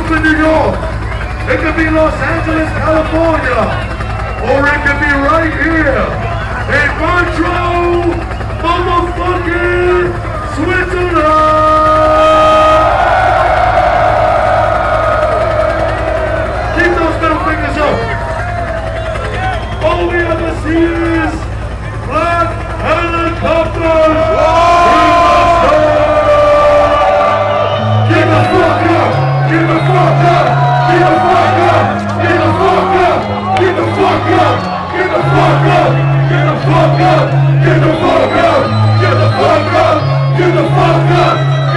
Brooklyn, New York. It could be Los Angeles, California. Or it could be right here in montreux, motherfucking Switzerland. Keep those middle fingers up. All we ever see is black helicopters. Get the fuck up! Get the fuck up! Get the fuck up! Get the fuck up! Get the fuck up! Get the fuck up! Get the fuck up! Get the fuck up! Get the fuck up! Get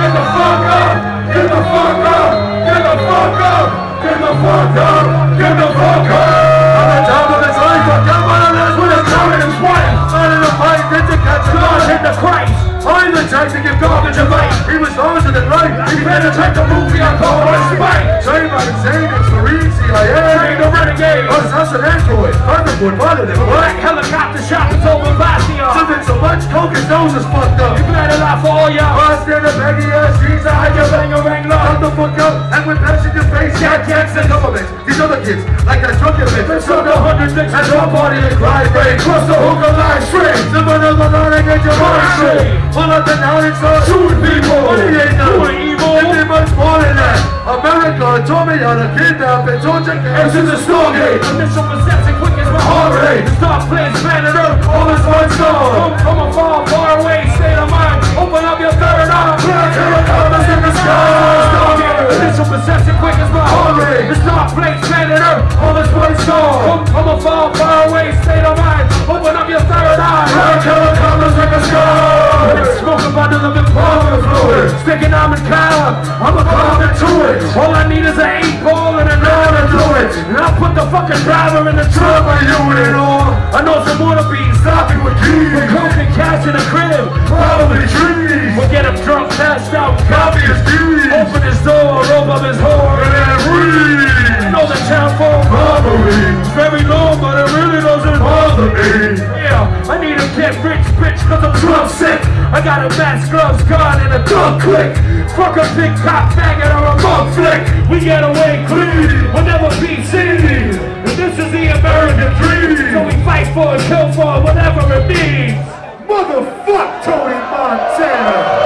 the fuck up! Get the fuck up! Get the fuck up! Get the fuck up! Get the fuck up! Get the fuck up! On the top of his life, I got one of those with a gun in his wife. Out of the fight, then to catch a God in the Christ. I'm the type to give garbage a bite. He was larger than life. He penetrated the movie I call Respite. Trained by insane, it's Marine, CIA. Trained a renegade. Us, an android. Thunderboard, mother than black helicopter shot is over Bastia. Sipping so much coke his nose is fucked up. You better laugh for all y'all. Lost in the baggy ass jeans. I had your bang love. Shut the fuck up and with passion your face. Yeah, Jackson. Government. These other kids, like that drunken bitch. They sold 100 dicks at your party and cried. They cross the hookah line straight. Someone else on the get your mind straight. Pull up the now and start shooting people. What do they know? Evil. If they much more than that. America taught me how to kidnap and torture kids. This is a Stargate. Initial perception quick as my heart rate. The star planes, planet Earth, all is one star. From a far away state of mind. Open up your third eye. Black helicopters in the sky. Stargate. Initial perception quick as my heart rate. The star planes, planet Earth, all is one star. From a far away state of mind. Open up your third eye. Black helicopters in the sky. Smoking bundles of embalming fluid. Sticking I'm in column, I'm a common to it. All I need is an 8-ball and an hour to do it. And I'll put the fucking driver in the trunk of unit on. I know some wannabes stopping with keys. With coke and cash in the crib, probably trees. We'll get him drunk, passed out, copy his keys. Open his door, rope up his whore, and then read. I know the town phone robbery. It's very long, but it really doesn't bother me. Yeah, I need to get rich, bitch, cause I'm drunk sick. I got a mask, gloves, gun, and a gun click. Fuck a big cop faggot or a mug flick. We get away clean, we'll never be seen. And this is the American dream. So we fight for and kill for whatever it means. Motherfuck Tony Montana.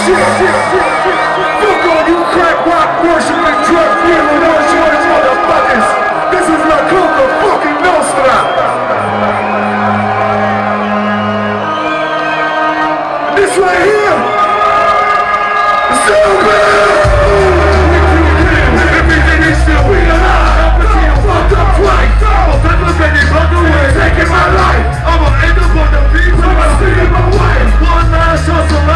Shit. Fuck all you crack rock worshiping drug dealing orange motherfuckers. This is la coka fucking nostra. This right here is so bad. Everything is still we alive. I'm fucked up twice. I'm never been fucked away. Taking my life. I'ma end up on the beach. I'm stealing my wife. One last hustle.